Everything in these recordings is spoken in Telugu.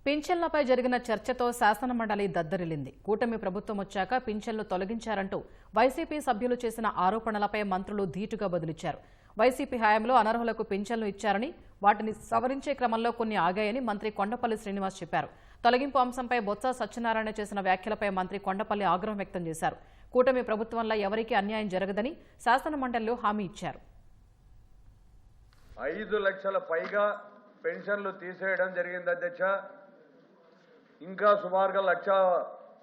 పింఛన్లపై జరిగిన చర్చతో శాసనమండలి దద్దరిల్లింది. కూటమి ప్రభుత్వం వచ్చాక పింఛన్లు తొలగించారంటూ వైసీపీ సభ్యులు చేసిన ఆరోపణలపై మంత్రులు ధీటుగా బదులిచ్చారు. వైసీపీ హయాంలో అనర్హులకు పింఛన్లు ఇచ్చారని, వాటిని సవరించే క్రమంలో కొన్ని ఆగాయని మంత్రి కొండపల్లి శ్రీనివాస్ చెప్పారు. తొలగింపు అంశంపై బొత్స సత్యనారాయణ చేసిన వ్యాఖ్యలపై మంత్రి కొండపల్లి ఆగ్రహం వ్యక్తం చేశారు. కూటమి ప్రభుత్వంలో ఎవరికీ అన్యాయం జరగదని శాసనమండలిలో హామీ ఇచ్చారు. 5 లక్షల పైగా పెన్షన్లు తీసేయడం జరిగింది అధ్యక్ష. ఇంకా సుమారుగా 1 లక్ష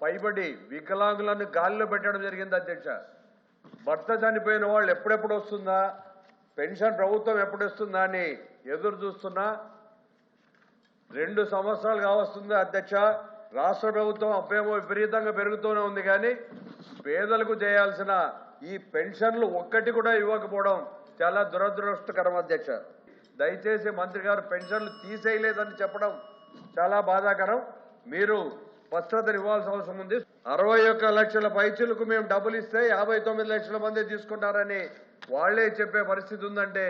పైబడి వికలాంగులను గాలిలో పెట్టడం జరిగింది అధ్యక్ష. భర్త చనిపోయిన వాళ్ళు ఎప్పుడెప్పుడు వస్తుందా, పెన్షన్ ప్రభుత్వం ఎప్పుడు ఇస్తుందా అని ఎదురు చూస్తున్నా 2 సంవత్సరాలు కావస్తుంది అధ్యక్ష. రాష్ట్ర ప్రభుత్వం అప్పేమో విపరీతంగా పెరుగుతూనే ఉంది, కానీ పేదలకు చేయాల్సిన ఈ పెన్షన్లు ఒక్కటి కూడా ఇవ్వకపోవడం చాలా దురదృష్టకరం అధ్యక్ష. దయచేసి మంత్రి గారు పెన్షన్లు తీసేయలేదని చెప్పడం చాలా బాధాకరం. మీరు స్పష్టతను ఇవ్వాల్సిన అవసరం ఉంది. 61 లక్షల పైచులకు మేము డబ్బులు ఇస్తే 59 లక్షల మంది తీసుకుంటారని వాళ్లే చెప్పే పరిస్థితి ఉందంటే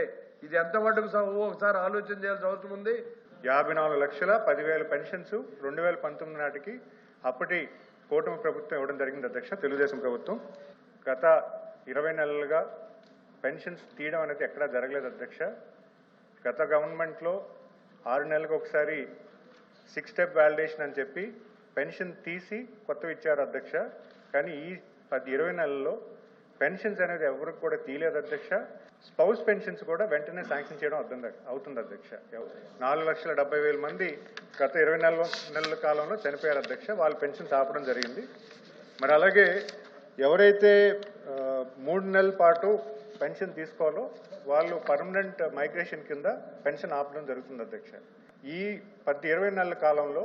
ఇది ఎంత మటుకు ఒకసారి ఆలోచన చేయాల్సిన అవసరం ఉంది. 54,10,000 పెన్షన్స్ 2019 నాటికి అప్పటి కూటమి ప్రభుత్వం ఇవ్వడం జరిగింది అధ్యక్ష. తెలుగుదేశం ప్రభుత్వం గత 20 నెలలుగా పెన్షన్స్ తీయడం అనేది ఎక్కడా జరగలేదు అధ్యక్ష. గత గవర్నమెంట్లో 6 నెలలకు ఒకసారి 6 స్టెప్ వ్యాలిడేషన్ అని చెప్పి పెన్షన్ తీసి కొత్తవి ఇచ్చారు అధ్యక్ష. కానీ ఈ 20 నెలల్లో పెన్షన్స్ అనేది ఎవరికి కూడా తీయలేదు అధ్యక్ష. స్పౌస్ పెన్షన్స్ కూడా వెంటనే శాంక్షన్ చేయడం అవుతుంది అధ్యక్ష. 4,70,000 మంది గత 20 నెలల కాలంలో చనిపోయారు అధ్యక్ష. వాళ్ళ పెన్షన్స్ ఆపడం జరిగింది. మరి అలాగే ఎవరైతే 3 నెలల పాటు పెన్షన్ తీసుకోవాలో వాళ్ళు పర్మనెంట్ మైగ్రేషన్ కింద పెన్షన్ ఆపడం జరుగుతుంది అధ్యక్ష. ఈ 20 నెలల కాలంలో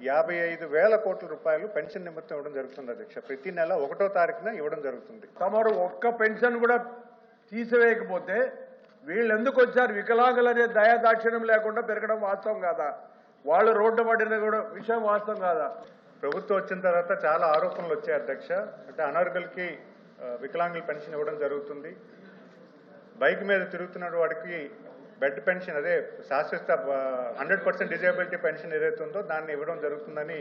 55,000 కోట్ల రూపాయలు పెన్షన్ నిమిత్తం ఇవ్వడం జరుగుతుంది అధ్యక్ష. ప్రతి నెల 1వ తారీఖున ఇవ్వడం జరుగుతుంది. తమరు ఒక్క పెన్షన్ కూడా తీసివేయకపోతే వీళ్ళు ఎందుకు వచ్చారు? వికలాంగులు అనే దయాదాక్షిణ్యం లేకుండా పెరగడం వాస్తవం కాదా? వాళ్ళు రోడ్డు పడిన కూడా విషయం వాస్తవం కాదా? ప్రభుత్వం వచ్చిన తర్వాత చాలా ఆరోపణలు వచ్చాయి అధ్యక్ష. అంటే అనర్హులకి వికలాంగుల పెన్షన్ ఇవ్వడం జరుగుతుంది. బైక్ మీద తిరుగుతున్న వాడికి బెడ్ పెన్షన్, అదే శాశ్వత 100% డిజేబిలిటీ పెన్షన్ ఏదైతే ఉందో దాన్ని ఇవ్వడం జరుగుతుందని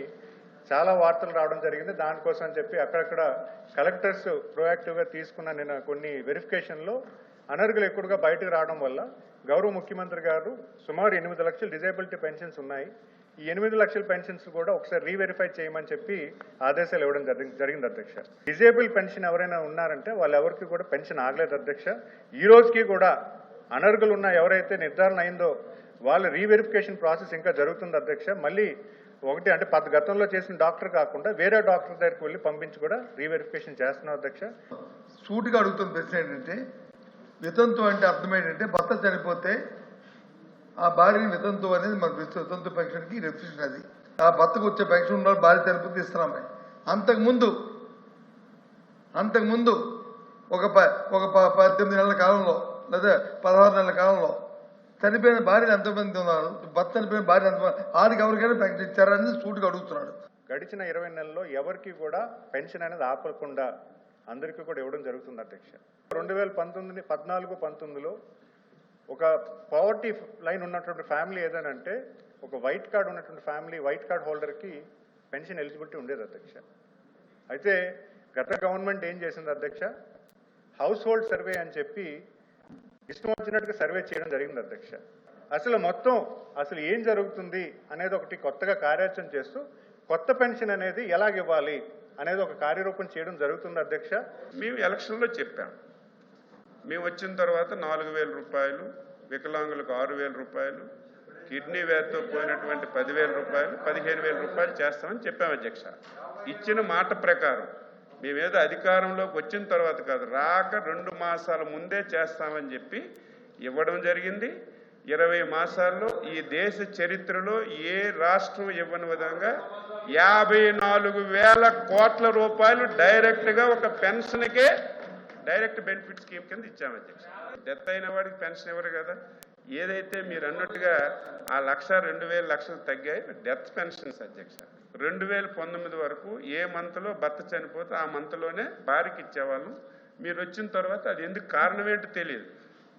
చాలా వార్తలు రావడం జరిగింది. దానికోసం అని చెప్పి అక్కడక్కడ కలెక్టర్స్ ప్రోయాక్టివ్గా తీసుకున్న నేను కొన్ని వెరిఫికేషన్లో అనర్హులు ఎక్కువగా బయటకు రావడం వల్ల గౌరవ ముఖ్యమంత్రి గారు సుమారు 8 లక్షల డిజేబిలిటీ పెన్షన్స్ ఉన్నాయి. ఈ 8 లక్షల పెన్షన్స్ కూడా ఒకసారి రీవెరిఫై చేయమని చెప్పి ఆదేశాలు ఇవ్వడం జరిగింది అధ్యక్ష. డిజేబుల్ పెన్షన్ ఎవరైనా ఉన్నారంటే వాళ్ళు ఎవరికి కూడా పెన్షన్ ఆగలేదు అధ్యక్ష. ఈ రోజుకి కూడా అనర్హులు ఉన్న ఎవరైతే నిర్ధారణ అయిందో వాళ్ళ రీవెరిఫికేషన్ ప్రాసెస్ ఇంకా జరుగుతుంది అధ్యక్ష. మళ్ళీ ఒకటి అంటే గతంలో చేసిన డాక్టర్ కాకుండా వేరే డాక్టర్ దగ్గరికి వెళ్ళి పంపించి కూడా రీవెరిఫికేషన్ చేస్తున్నాం అధ్యక్ష. సూటిగా అడుగుతున్న ప్రశ్న ఏంటంటే, వితంతు అంటే అర్థం ఏంటంటే భర్త చనిపోతే ఆ భార్యని వితంతు అనేది మన వితంతు పెన్షన్కి రెఫ్రిషన్. అది ఆ భర్తకు వచ్చే పెన్షన్ ఉన్న భార్య చనిపోతే ఇస్తున్నామే. అంతకుముందు ఒక 18 నెలల కాలంలో లేదా 16 నెలల కాలంలో చనిపోయిన భార్యలు ఎంతమంది ఉన్నారు? భర్త చనిపోయిన భార్య ఎంతమంది? ఆడికి ఎవరికైనా పెన్షన్ ఇచ్చారని సూటిగా అడుగుతున్నాడు. గడిచిన 20 నెలల్లో ఎవరికి కూడా పెన్షన్ అనేది ఆపకుండా అందరికీ కూడా ఇవ్వడం జరుగుతుంది అధ్యక్ష. 2014-19లో ఒక పవర్టీ లైన్ ఉన్నటువంటి ఫ్యామిలీ ఏదనంటే ఒక వైట్ కార్డ్ ఉన్నటువంటి ఫ్యామిలీ, వైట్ కార్డ్ హోల్డర్కి పెన్షన్ ఎలిజిబిలిటీ ఉండేది అధ్యక్ష. అయితే గత గవర్నమెంట్ ఏం చేసింది అధ్యక్ష, హౌస్ హోల్డ్ సర్వే అని చెప్పి ఇష్టం వచ్చినట్టుగా సర్వే చేయడం జరిగింది అధ్యక్ష. అసలు ఏం జరుగుతుంది అనేది ఒకటి కొత్తగా కార్యాచరణ చేస్తూ కొత్త పెన్షన్ అనేది ఎలాగివ్వాలి అనేది ఒక కార్యరూపం చేయడం జరుగుతుంది అధ్యక్ష. మేము ఎలక్షన్లో చెప్పాం, మేము వచ్చిన తర్వాత 4,000 రూపాయలు, వికలాంగులకు 6,000 రూపాయలు, కిడ్నీ వ్యాధితో పోయినటువంటి 10,000 రూపాయలు, 15,000 రూపాయలు చేస్తామని చెప్పాం అధ్యక్ష. ఇచ్చిన మాట ప్రకారం మేమేదో అధికారంలోకి వచ్చిన తర్వాత కాదు, రాక 2 మాసాల ముందే చేస్తామని చెప్పి ఇవ్వడం జరిగింది. 20 మాసాల్లో ఈ దేశ చరిత్రలో ఏ రాష్ట్రం ఇవ్వని విధంగా 54,000 కోట్ల రూపాయలు డైరెక్ట్గా ఒక పెన్షన్కే డైరెక్ట్ బెనిఫిట్ స్కీమ్ కింద ఇచ్చాము అధ్యక్ష. డెత్ అయిన వాడికి పెన్షన్ ఇవ్వరు కదా. ఏదైతే మీరు అన్నట్టుగా ఆ 1,00,000-2,000 లక్షలు తగ్గాయి డెత్ పెన్షన్స్ అధ్యక్ష. 2019 వరకు ఏ మంత్లో భర్త చనిపోతే ఆ మంత్లోనే భార్యకి ఇచ్చేవాళ్ళం. మీరు వచ్చిన తర్వాత అది ఎందుకు కారణం ఏంటో తెలియదు.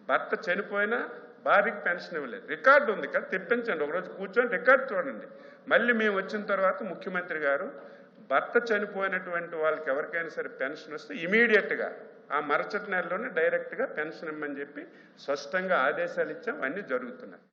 భర్త చనిపోయినా భార్యకి పెన్షన్ ఇవ్వలేదు. రికార్డు ఉంది కదా, తెప్పించండి, ఒకరోజు కూర్చొని రికార్డు చూడండి. మళ్ళీ మేము వచ్చిన తర్వాత ముఖ్యమంత్రి గారు భర్త చనిపోయినటువంటి వాళ్ళకి ఎవరికైనా సరే పెన్షన్ వస్తే ఇమీడియట్గా ఆ మరుసటి నెలలోనే డైరెక్ట్గా పెన్షన్ ఇమ్మని చెప్పి స్పష్టంగా ఆదేశాలు ఇచ్చాం. అన్నీ జరుగుతున్నాయి.